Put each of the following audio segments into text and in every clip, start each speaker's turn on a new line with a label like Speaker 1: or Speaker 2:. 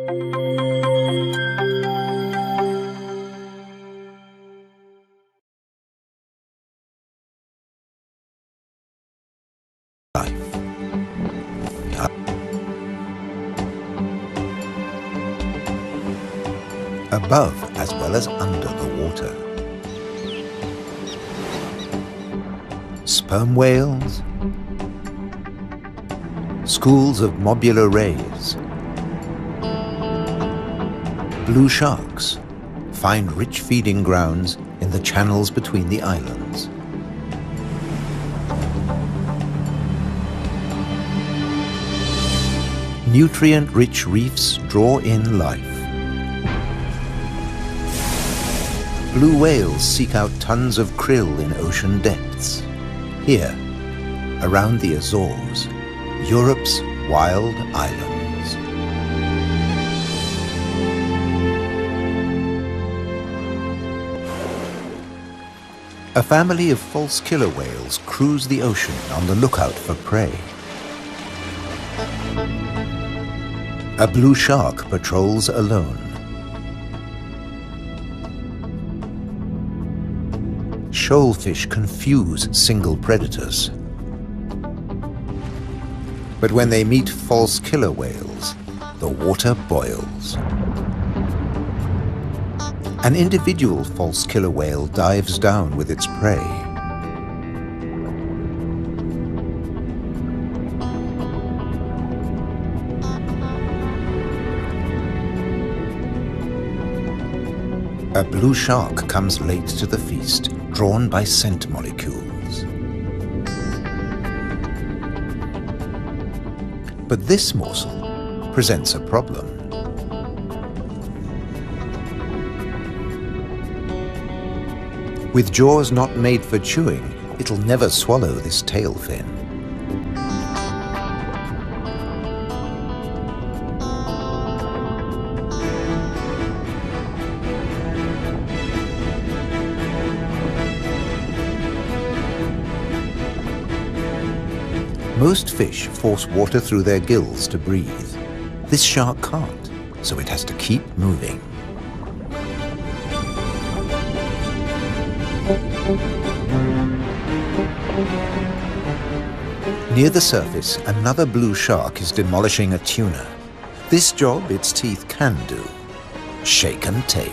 Speaker 1: Above as well as under the water. Sperm whales, schools of mobular rays, blue sharks find rich feeding grounds in the channels between the islands. Nutrient-rich reefs draw in life. Blue whales seek out tons of krill in ocean depths. Here, around the Azores, Europe's wild islands. A family of false killer whales cruise the ocean on the lookout for prey. A blue shark patrols alone. Shoalfish confuse single predators. But when they meet false killer whales, the water boils. An individual false killer whale dives down with its prey. A blue shark comes late to the feast, drawn by scent molecules. But this morsel presents a problem. With jaws not made for chewing, it'll never swallow this tail fin. Most fish force water through their gills to breathe. This shark can't, so it has to keep moving. Near the surface, another blue shark is demolishing a tuna. This job its teeth can do: shake and take.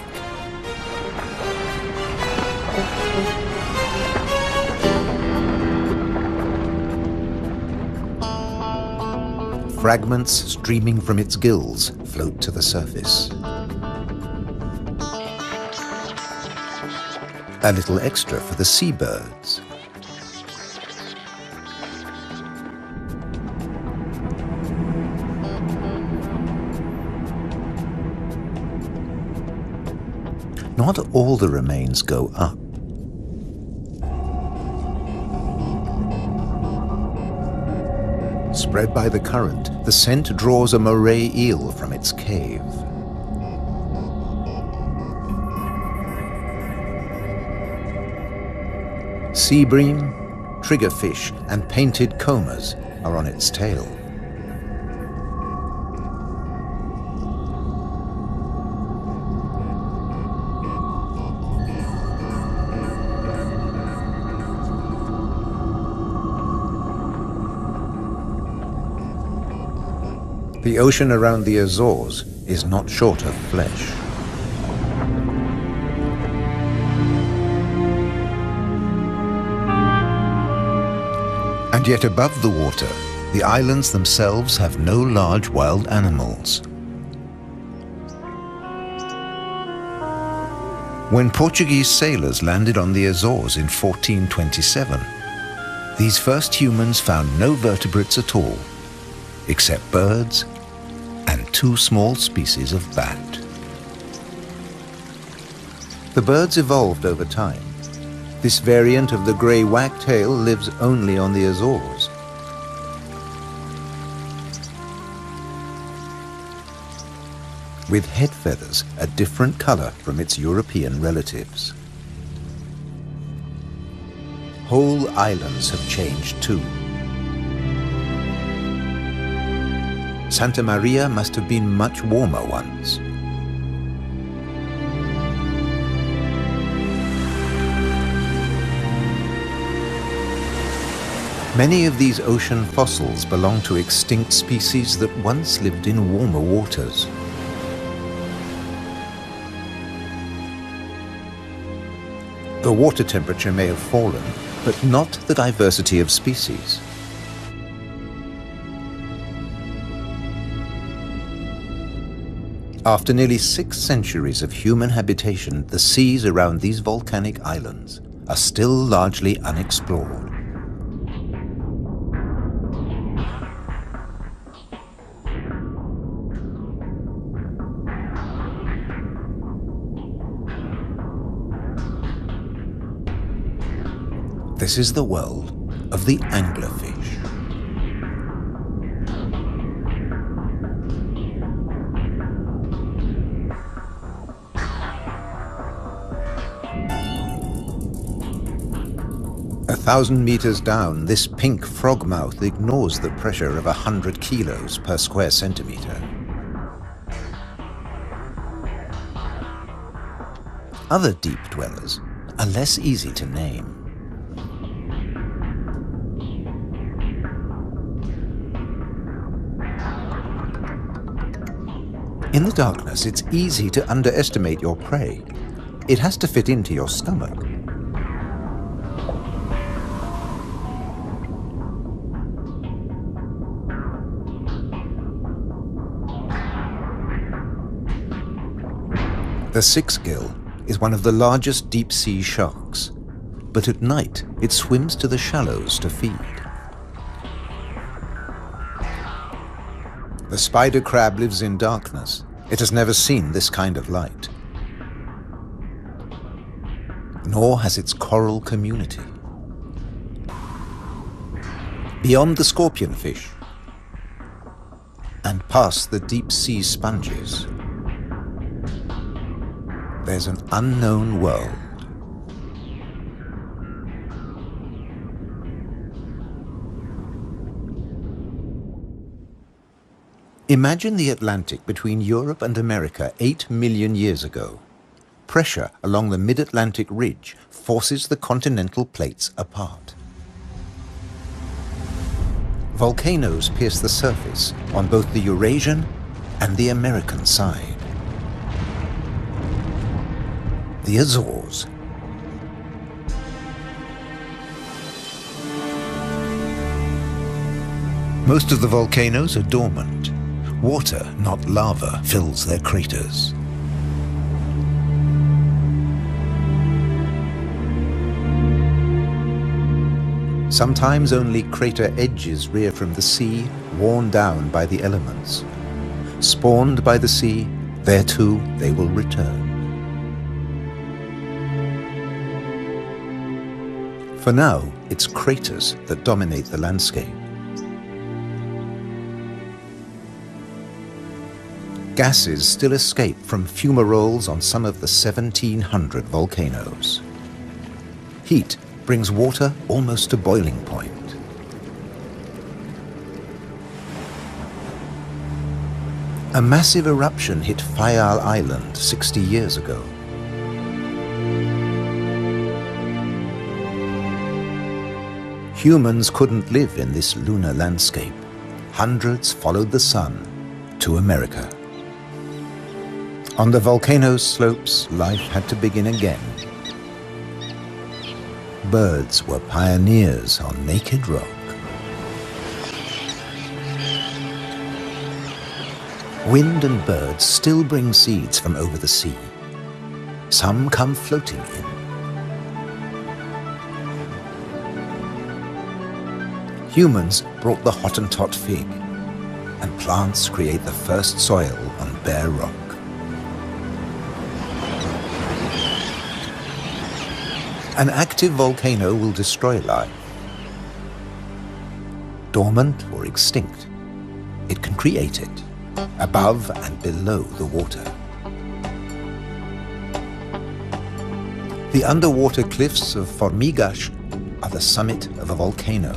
Speaker 1: Fragments streaming from its gills float to the surface. A little extra for the seabirds. Not all the remains go up. Spread by the current, the scent draws a moray eel from its cave. Sea bream, triggerfish, and painted combers are on its tail. The ocean around the Azores is not short of flesh. And yet above the water, the islands themselves have no large wild animals. When Portuguese sailors landed on the Azores in 1427, these first humans found no vertebrates at all, except birds and two small species of bat. The birds evolved over time. This variant of the grey wagtail lives only on the Azores. With head feathers a different colour from its European relatives. Whole islands have changed too. Santa Maria must have been much warmer once. Many of these ocean fossils belong to extinct species that once lived in warmer waters. The water temperature may have fallen, but not the diversity of species. After nearly 6 centuries of human habitation, the seas around these volcanic islands are still largely unexplored. This is the world of the anglerfish. A 1,000 meters down, this pink frogmouth ignores the pressure of 100 kilos per square centimeter. Other deep dwellers are less easy to name. In the darkness, it's easy to underestimate your prey. It has to fit into your stomach. The six-gill is one of the largest deep-sea sharks, but at night it swims to the shallows to feed. The spider crab lives in darkness. It has never seen this kind of light. Nor has its coral community. Beyond the scorpionfish and past the deep-sea sponges, there's an unknown world. Imagine the Atlantic between Europe and America 8 million years ago. Pressure along the mid-Atlantic ridge forces the continental plates apart. Volcanoes pierce the surface on both the Eurasian and the American side. The Azores. Most of the volcanoes are dormant. Water, not lava, fills their craters. Sometimes only crater edges rear from the sea, worn down by the elements. Spawned by the sea, thereto they will return. For now, it's craters that dominate the landscape. Gases still escape from fumaroles on some of the 1,700 volcanoes. Heat brings water almost to boiling point. A massive eruption hit Fayal Island 60 years ago. Humans couldn't live in this lunar landscape. Hundreds followed the sun to America. On the volcano's slopes, life had to begin again. Birds were pioneers on naked rock. Wind and birds still bring seeds from over the sea. Some come floating in. Humans brought the Hottentot fig, and plants create the first soil on bare rock. An active volcano will destroy life. Dormant or extinct, it can create it, above and below the water. The underwater cliffs of Formigas are the summit of a volcano.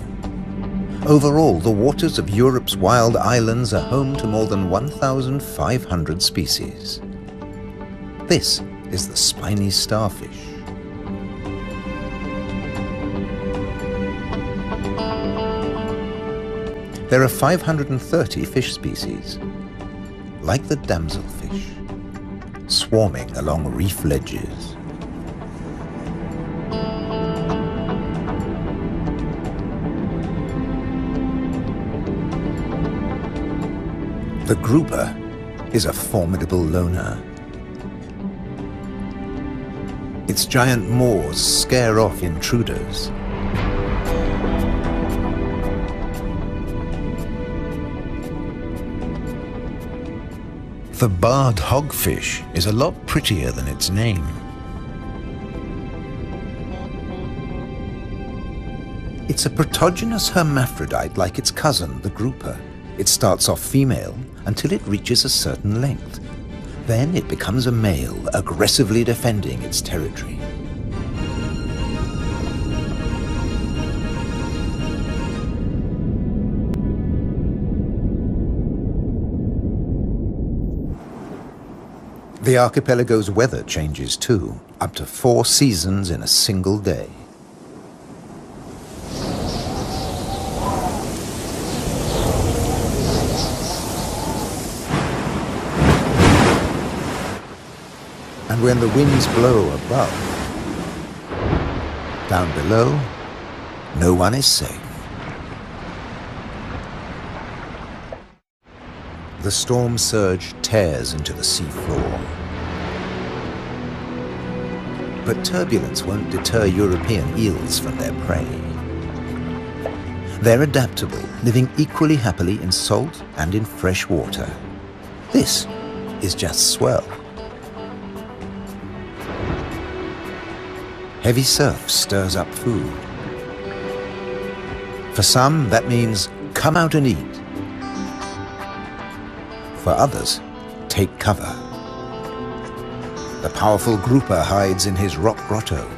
Speaker 1: Overall, the waters of Europe's wild islands are home to more than 1,500 species. This is the spiny starfish. There are 530 fish species, like the damselfish, swarming along reef ledges. The grouper is a formidable loner. Its giant maws scare off intruders. The barred hogfish is a lot prettier than its name. It's a protogynous hermaphrodite like its cousin, the grouper. It starts off female until it reaches a certain length. Then it becomes a male, aggressively defending its territory. The archipelago's weather changes too, up to 4 seasons in a single day. And when the winds blow above, down below, no one is safe. The storm surge tears into the seafloor. But turbulence won't deter European eels from their prey. They're adaptable, living equally happily in salt and in fresh water. This is just swell. Heavy surf stirs up food. For some, that means come out and eat. For others, take cover. The powerful grouper hides in his rock grotto.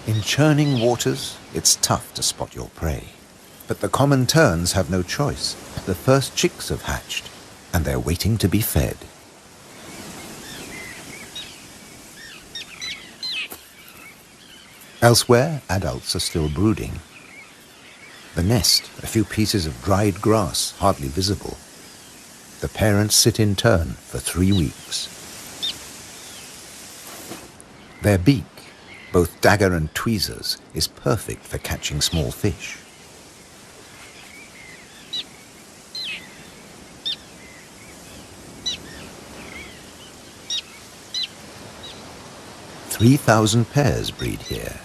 Speaker 1: In churning waters, it's tough to spot your prey. But the common terns have no choice. The first chicks have hatched, and they're waiting to be fed. Elsewhere, adults are still brooding. The nest, a few pieces of dried grass, hardly visible. The parents sit in turn for 3 weeks. Their beak, both dagger and tweezers, is perfect for catching small fish. "3,000 pairs breed here.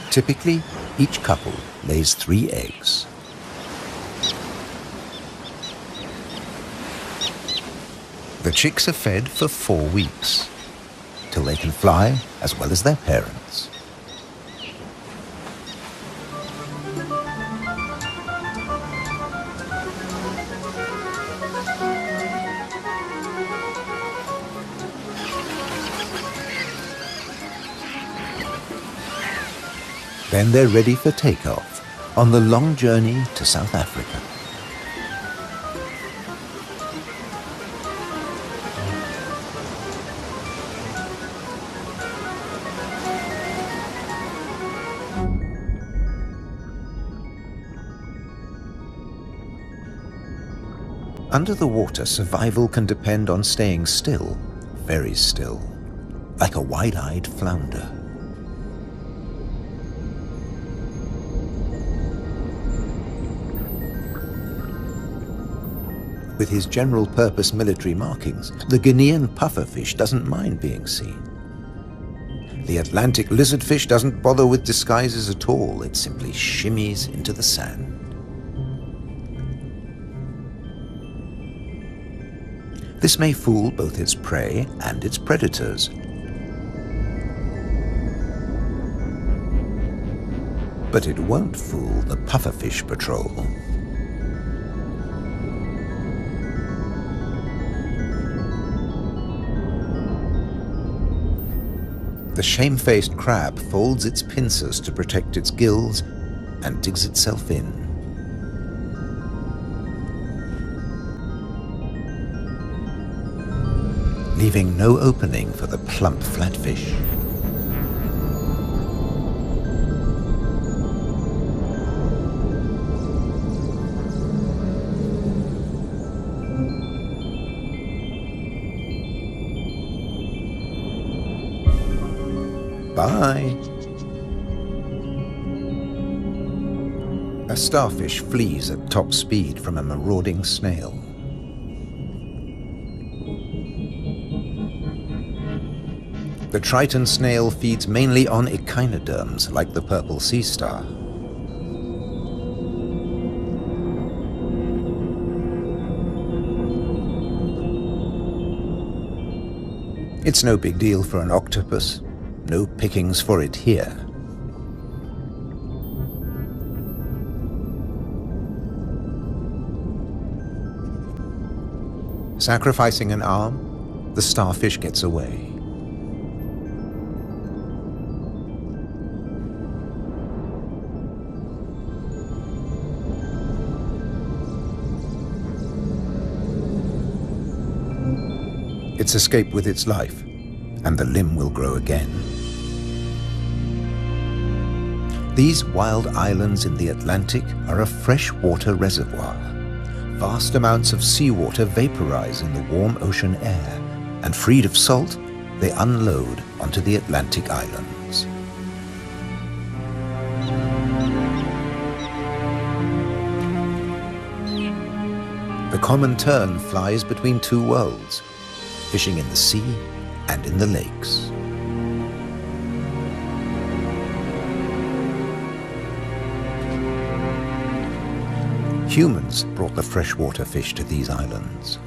Speaker 1: Typically, each couple lays 3 eggs. The chicks are fed for 4 weeks, till they can fly as well as their parents. Then they're ready for takeoff on the long journey to South Africa. Under the water, survival can depend on staying still, very still, like a wide-eyed flounder. With his general-purpose military markings, the Guinean pufferfish doesn't mind being seen. The Atlantic lizardfish doesn't bother with disguises at all. It simply shimmies into the sand. This may fool both its prey and its predators. But it won't fool the pufferfish patrol. The shamefaced crab folds its pincers to protect its gills and digs itself in. Leaving no opening for the plump flatfish. Bye. A starfish flees at top speed from a marauding snail. The Triton snail feeds mainly on echinoderms like the purple sea star. It's no big deal for an octopus. No pickings for it here. Sacrificing an arm, the starfish gets away. It's escaped with its life, and the limb will grow again. These wild islands in the Atlantic are a freshwater reservoir. Vast amounts of seawater vaporize in the warm ocean air, and freed of salt, they unload onto the Atlantic islands. The common tern flies between two worlds, fishing in the sea and in the lakes. Humans brought the freshwater fish to these islands.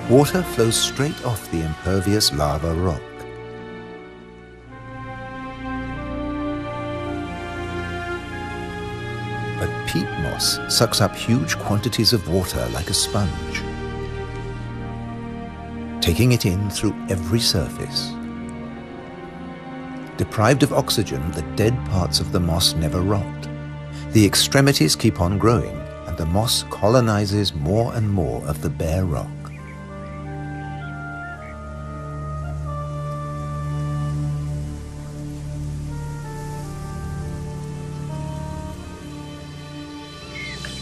Speaker 1: Water flows straight off the impervious lava rock. But peat moss sucks up huge quantities of water like a sponge, taking it in through every surface. Deprived of oxygen, the dead parts of the moss never rot. The extremities keep on growing, and the moss colonizes more and more of the bare rock.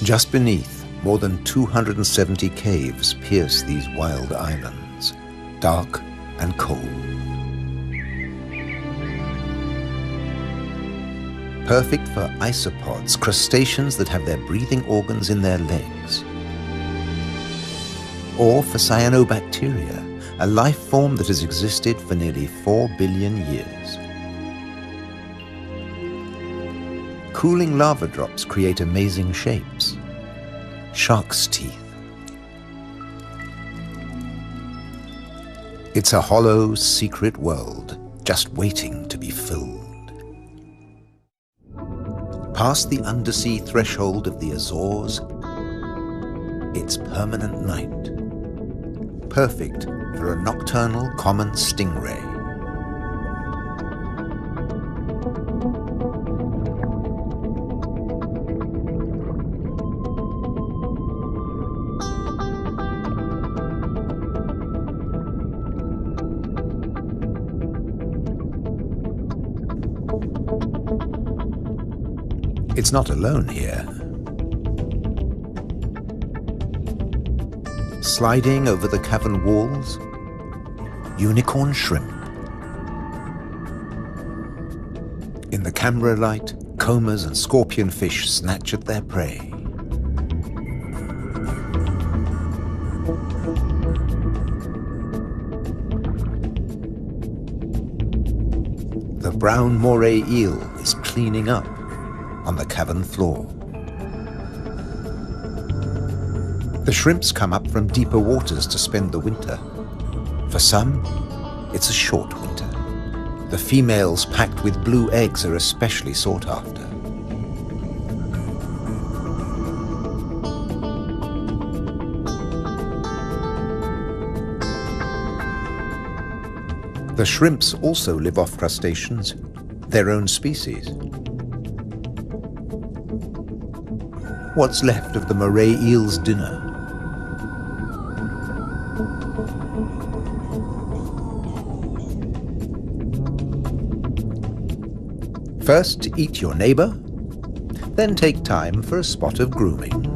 Speaker 1: Just beneath, more than 270 caves pierce these wild islands, dark and cold. Perfect for isopods, crustaceans that have their breathing organs in their legs. Or for cyanobacteria, a life form that has existed for nearly 4 billion years. Cooling lava drops create amazing shapes. Shark's teeth. It's a hollow, secret world, just waiting to be filled. Past the undersea threshold of the Azores, it's permanent night. Perfect for a nocturnal common stingray. It's not alone here. Sliding over the cavern walls, unicorn shrimp. In the camera light, combers and scorpionfish snatch at their prey. The brown moray eel is cleaning up on the cavern floor. The shrimps come up from deeper waters to spend the winter. For some, it's a short winter. The females packed with blue eggs are especially sought after. The shrimps also live off crustaceans, their own species. What's left of the moray eel's dinner? First, eat your neighbor, then take time for a spot of grooming.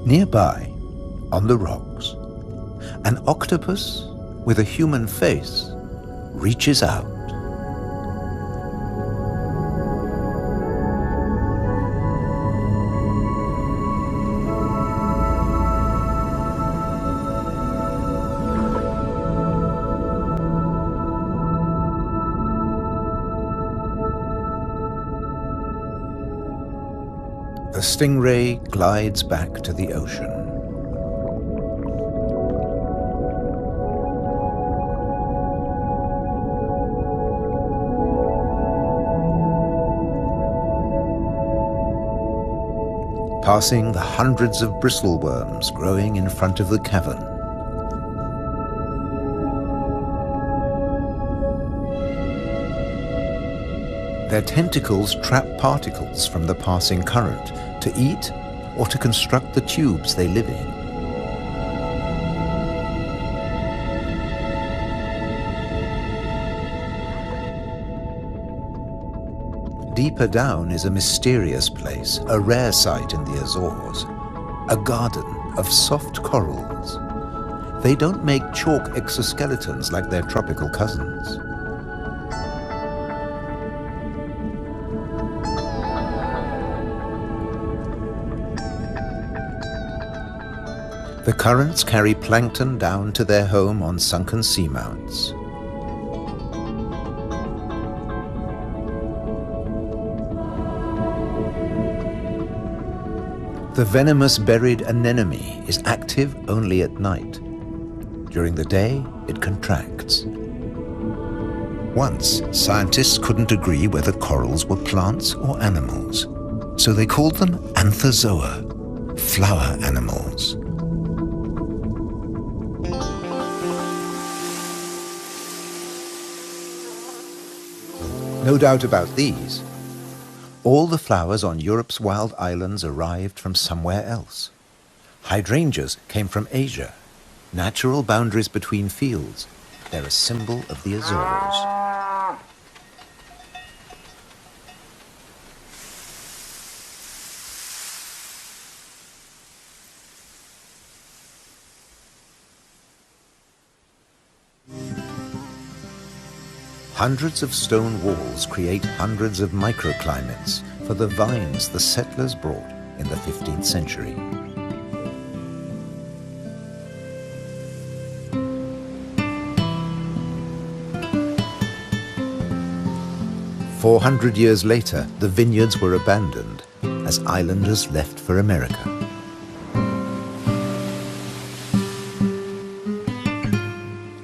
Speaker 1: Nearby, on the rocks, an octopus with a human face reaches out. The stingray glides back to the ocean. Passing the hundreds of bristleworms growing in front of the cavern. Their tentacles trap particles from the passing current to eat or to construct the tubes they live in. Deeper down is a mysterious place, a rare sight in the Azores, a garden of soft corals. They don't make chalk exoskeletons like their tropical cousins. The currents carry plankton down to their home on sunken seamounts. The venomous buried anemone is active only at night. During the day, it contracts. Once, scientists couldn't agree whether corals were plants or animals, so they called them anthozoa, flower animals. No doubt about these. All the flowers on Europe's wild islands arrived from somewhere else. Hydrangeas came from Asia. Natural boundaries between fields. They're a symbol of the Azores. Hundreds of stone walls create hundreds of microclimates for the vines the settlers brought in the 15th century. "400 years later, the vineyards were abandoned as islanders left for America.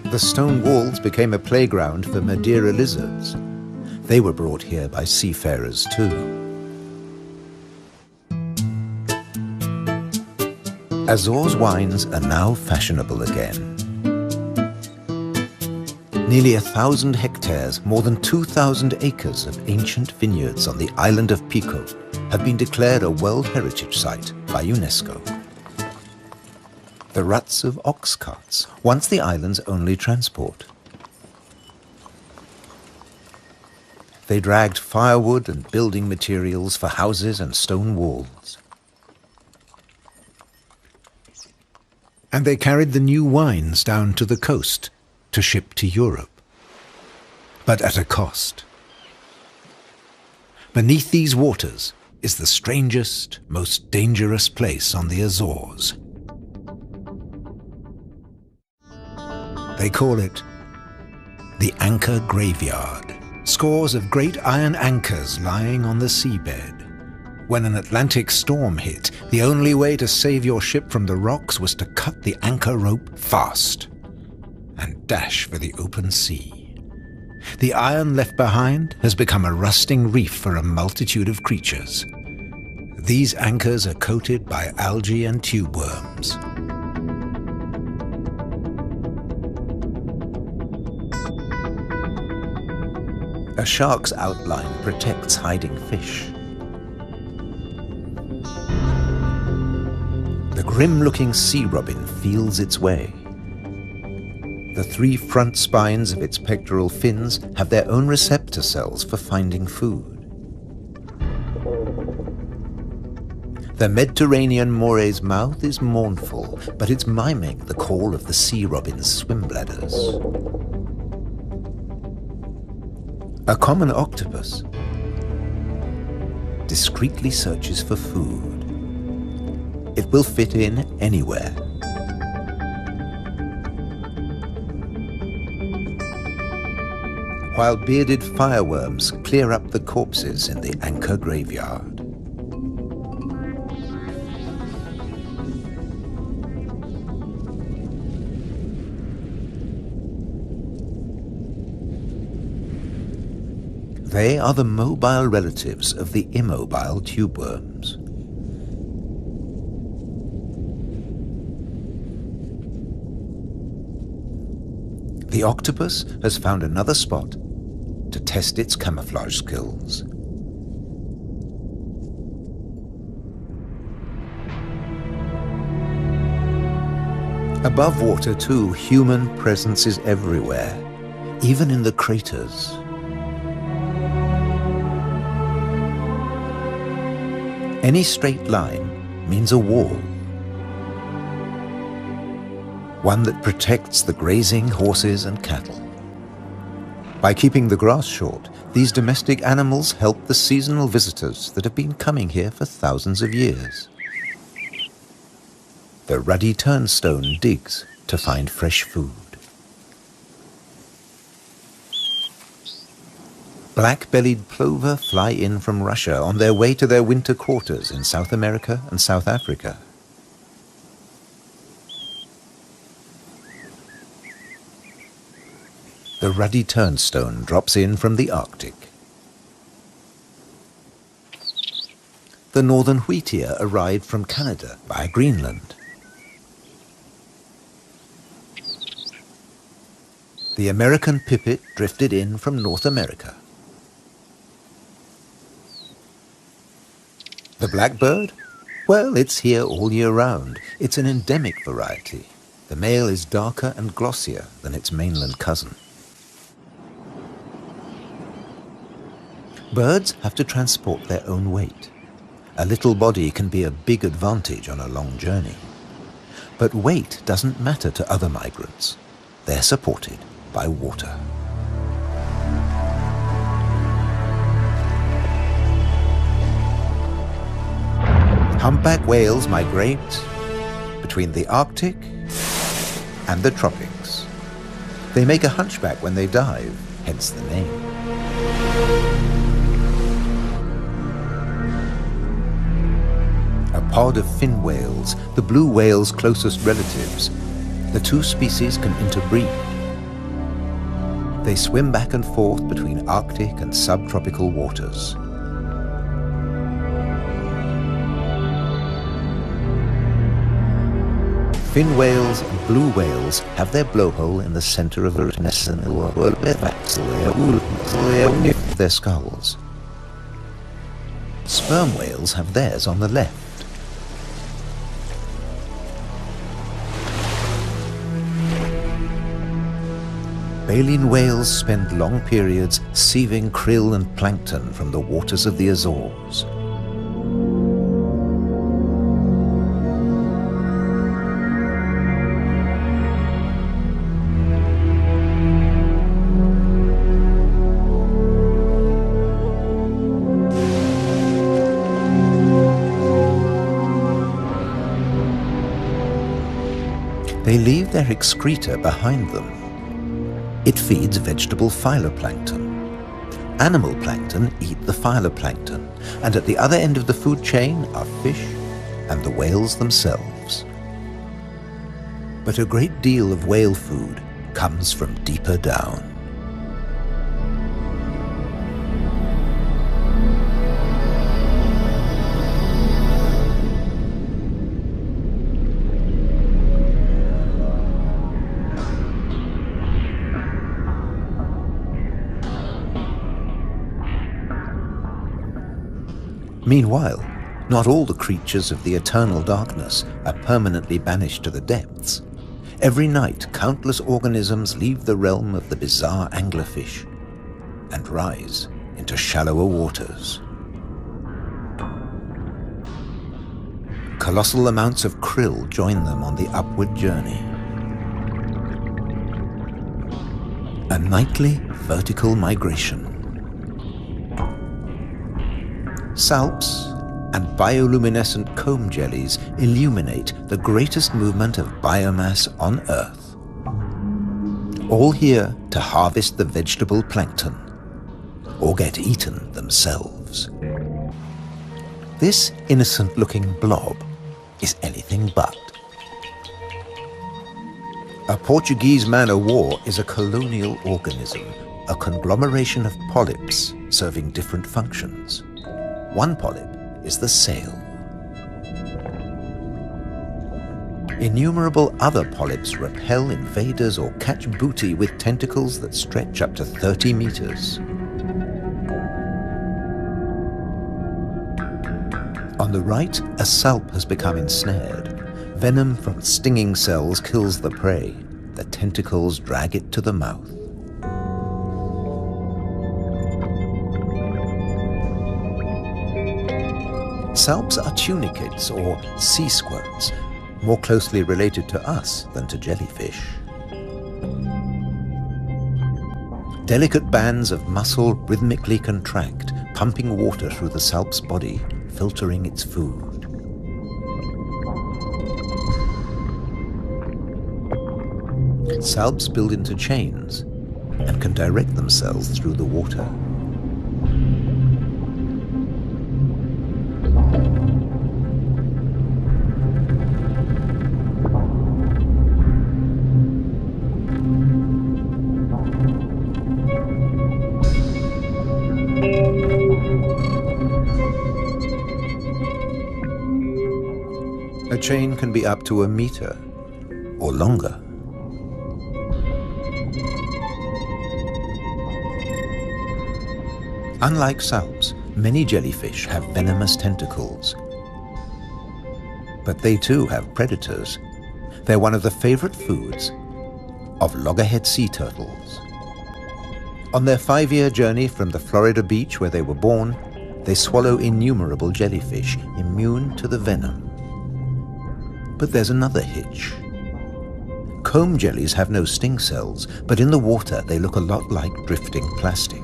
Speaker 1: The stone walls became a playground for Madeira lizards. They were brought here by seafarers too. Azores wines are now fashionable again. Nearly 1,000 hectares, more than 2,000 acres of ancient vineyards on the island of Pico have been declared a World Heritage Site by UNESCO. The ruts of ox carts, once the island's only transport. They dragged firewood and building materials for houses and stone walls. And they carried the new wines down to the coast to ship to Europe, but at a cost. Beneath these waters is the strangest, most dangerous place on the Azores. They call it the Anchor Graveyard. Scores of great iron anchors lying on the seabed. When an Atlantic storm hit, the only way to save your ship from the rocks was to cut the anchor rope fast and dash for the open sea. The iron left behind has become a rusting reef for a multitude of creatures. These anchors are coated by algae and tube worms. A shark's outline protects hiding fish. The grim-looking sea robin feels its way. The 3 front spines of its pectoral fins have their own receptor cells for finding food. The Mediterranean moray's mouth is mournful, but it's miming the call of the sea robin's swim bladders. A common octopus discreetly searches for food. It will fit in anywhere. While bearded fireworms clear up the corpses in the anchor graveyard. They are the mobile relatives of the immobile tube worms. The octopus has found another spot to test its camouflage skills. Above water too, human presence is everywhere, even in the craters. Any straight line means a wall. One that protects the grazing horses and cattle. By keeping the grass short, these domestic animals help the seasonal visitors that have been coming here for thousands of years. The ruddy turnstone digs to find fresh food. Black-bellied plover fly in from Russia on their way to their winter quarters in South America and South Africa. The ruddy turnstone drops in from the Arctic. The northern wheatear arrived from Canada via Greenland. The American pipit drifted in from North America. The blackbird? Well, it's here all year round. It's an endemic variety. The male is darker and glossier than its mainland cousin. Birds have to transport their own weight. A little body can be a big advantage on a long journey. But weight doesn't matter to other migrants. They're supported by water. Humpback whales migrate between the Arctic and the tropics. They make a hunchback when they dive, hence the name. A pod of fin whales, the blue whale's closest relatives, the 2 species can interbreed. They swim back and forth between Arctic and subtropical waters. Fin whales and blue whales have their blowhole in the center of their skulls. Sperm whales have theirs on the left. Baleen whales spend long periods sieving krill and plankton from the waters of the Azores. They leave their excreta behind them. It feeds vegetable phytoplankton. Animal plankton eat the phytoplankton, and at the other end of the food chain are fish and the whales themselves. But a great deal of whale food comes from deeper down. Meanwhile, not all the creatures of the eternal darkness are permanently banished to the depths. Every night, countless organisms leave the realm of the bizarre anglerfish and rise into shallower waters. Colossal amounts of krill join them on the upward journey. A nightly vertical migration. Salps and bioluminescent comb jellies illuminate the greatest movement of biomass on Earth. All here to harvest the vegetable plankton, or get eaten themselves. This innocent-looking blob is anything but. A Portuguese man-o'-war is a colonial organism, a conglomeration of polyps serving different functions. One polyp is the sail. Innumerable other polyps repel invaders or catch booty with tentacles that stretch up to 30 meters. On the right, a salp has become ensnared. Venom from stinging cells kills the prey. The tentacles drag it to the mouth. Salps are tunicates or sea squirts, more closely related to us than to jellyfish. Delicate bands of muscle rhythmically contract, pumping water through the salp's body, filtering its food. Salps build into chains and can direct themselves through the water. A chain can be up to a meter or longer. Unlike salps, many jellyfish have venomous tentacles. But they too have predators. They're one of the favorite foods of loggerhead sea turtles. On their 5-year journey from the Florida beach where they were born, they swallow innumerable jellyfish immune to the venom. But there's another hitch. Comb jellies have no sting cells, but in the water they look a lot like drifting plastic.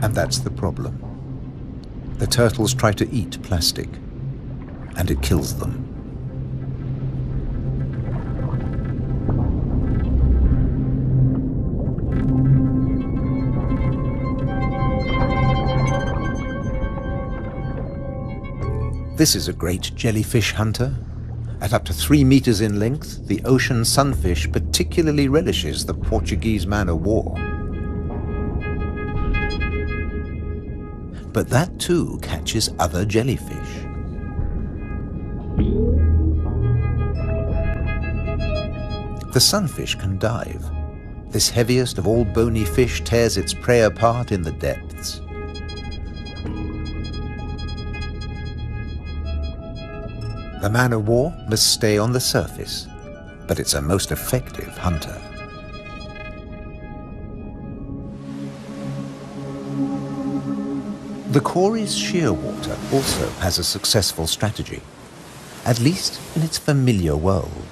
Speaker 1: And that's the problem. The turtles try to eat plastic, and it kills them. This is a great jellyfish hunter. At up to 3 meters in length, the ocean sunfish particularly relishes the Portuguese man-o'-war. But that too catches other jellyfish. The sunfish can dive. This heaviest of all bony fish tears its prey apart in the depths. The man-o'-war must stay on the surface, but it's a most effective hunter. The Cory's shearwater also has a successful strategy, at least in its familiar world.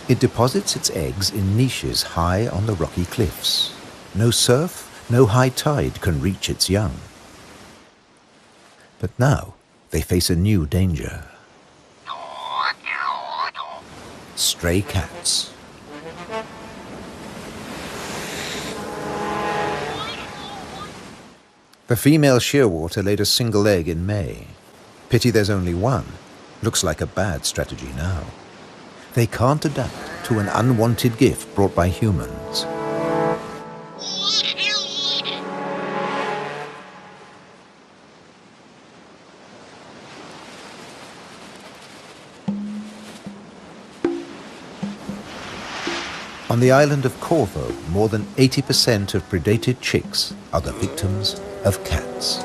Speaker 1: It deposits its eggs in niches high on the rocky cliffs. No surf, no high tide can reach its young. But now they face a new danger. stray cats. The female shearwater laid a single egg in May. Pity there's only one. Looks like a bad strategy now. They can't adapt to an unwanted gift brought by humans. On the island of Corvo, more than 80% of predated chicks are the victims of cats.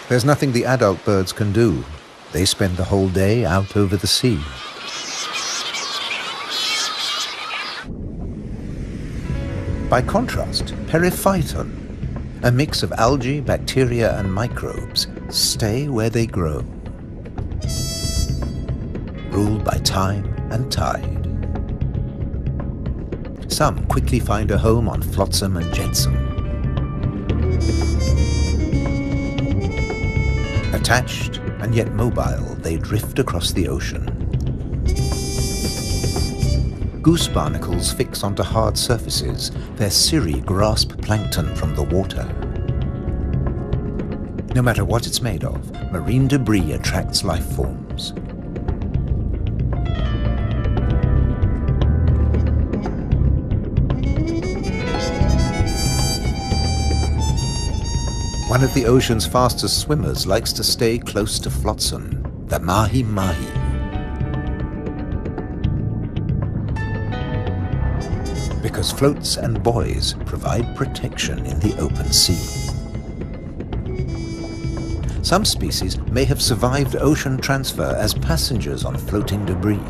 Speaker 1: There's nothing the adult birds can do. They spend the whole day out over the sea. By contrast, periphyton, a mix of algae, bacteria and microbes, stay where they grow, ruled by time and tide. Some quickly find a home on flotsam and jetsam. Attached and yet mobile, they drift across the ocean. Goose barnacles fix onto hard surfaces. Their cirri grasp plankton from the water. No matter what it's made of, marine debris attracts life forms. One of the ocean's fastest swimmers likes to stay close to flotsam, the mahi-mahi. Because floats and buoys provide protection in the open sea. Some species may have survived ocean transfer as passengers on floating debris.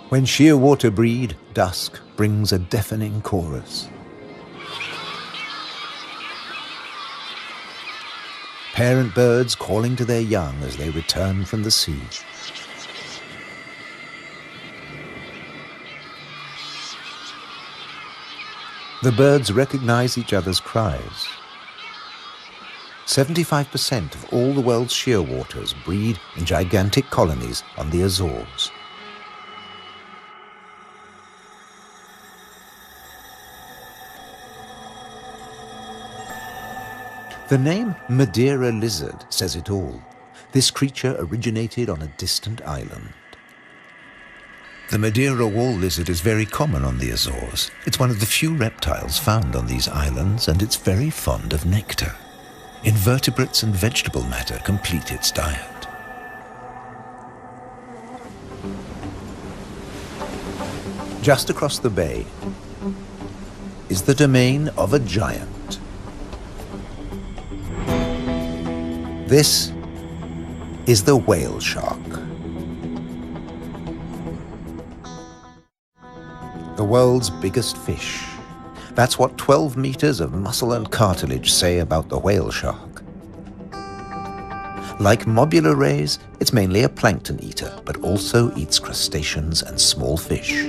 Speaker 1: When shearwater breed, dusk brings a deafening chorus. Parent birds calling to their young as they return from the sea. The birds recognize each other's cries. 75% of all the world's shearwaters breed in gigantic colonies on the Azores. The name Madeira lizard says it all. This creature originated on a distant island. The Madeira wall lizard is very common on the Azores. It's one of the few reptiles found on these islands, and it's very fond of nectar. Invertebrates and vegetable matter complete its diet. Just across the bay is the domain of a giant. This is the whale shark. The world's biggest fish. That's what 12 meters of muscle and cartilage say about the whale shark. Like mobula rays, it's mainly a plankton eater, but also eats crustaceans and small fish.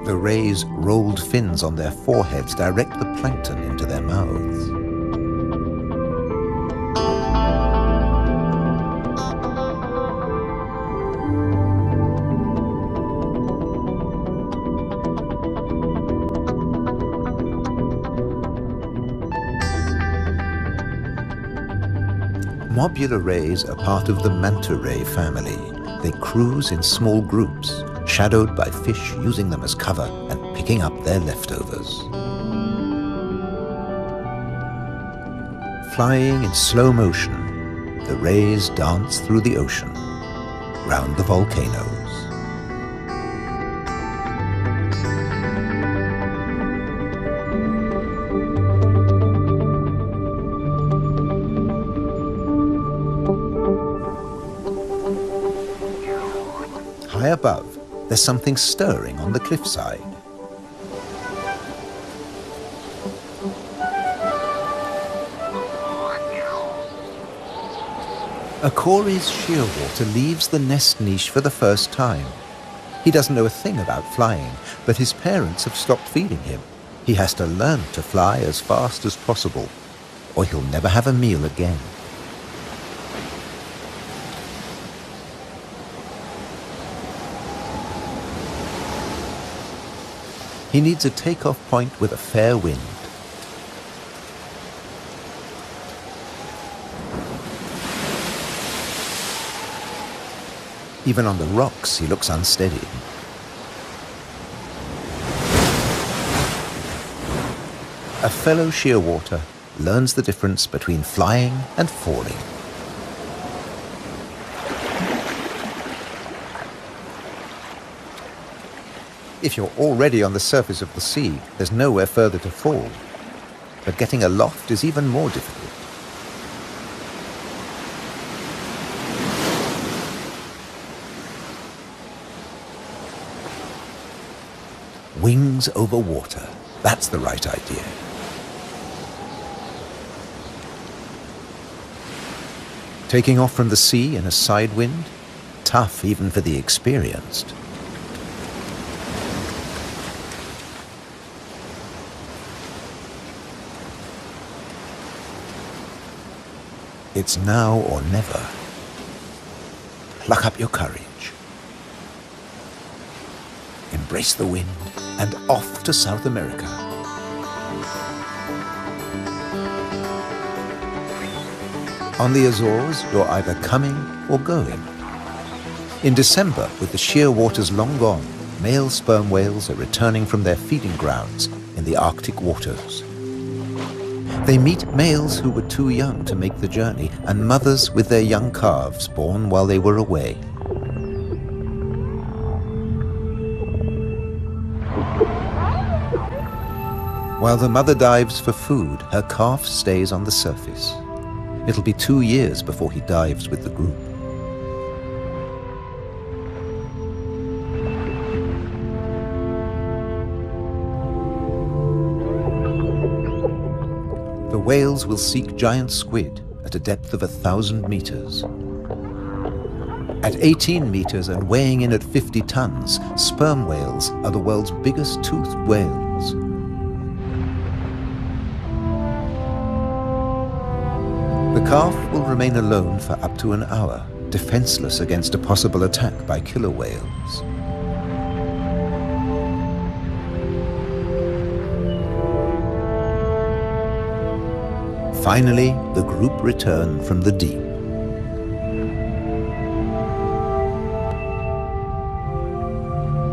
Speaker 1: The rays' rolled fins on their foreheads direct the plankton into their mouths. Mobula rays are part of the manta ray family. They cruise in small groups, shadowed by fish using them as cover and picking up their leftovers. Flying in slow motion, the rays dance through the ocean, round the volcanoes. High above, there's something stirring on the cliffside. A Corey's shearwater leaves the nest niche for the first time. He doesn't know a thing about flying, but his parents have stopped feeding him. He has to learn to fly as fast as possible, or he'll never have a meal again. He needs a takeoff point with a fair wind. Even on the rocks, he looks unsteady. A fellow shearwater learns the difference between flying and falling. If you're already on the surface of the sea, there's nowhere further to fall. But getting aloft is even more difficult. Wings over water. That's the right idea. Taking off from the sea in a side wind? Tough even for the experienced. It's now or never. Pluck up your courage. Embrace the wind and off to South America. On the Azores, you're either coming or going. In December, with the shearwaters long gone, male sperm whales are returning from their feeding grounds in the Arctic waters. They meet males who were too young to make the journey and mothers with their young calves born while they were away. While the mother dives for food, her calf stays on the surface. It'll be 2 years before he dives with the group. The whales will seek giant squid at a depth of 1,000 meters. At 18 meters and weighing in at 50 tons, sperm whales are the world's biggest toothed whales. The calf will remain alone for up to an hour, defenseless against a possible attack by killer whales. Finally, the group return from the deep.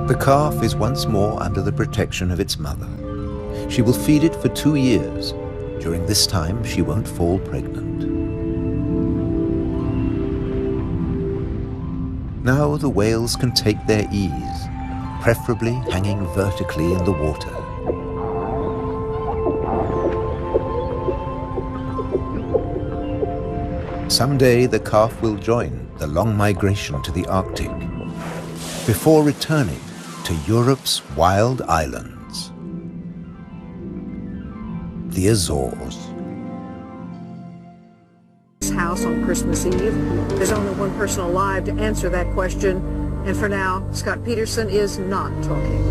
Speaker 1: The calf is once more under the protection of its mother. She will feed it for 2 years. During this time, she won't fall pregnant. Now the whales can take their ease, preferably hanging vertically in the water. Someday the calf will join the long migration to the Arctic, before returning to Europe's wild islands, the Azores.
Speaker 2: House on Christmas Eve. There's only one person alive to answer that question, and for now, Scott Peterson is not talking.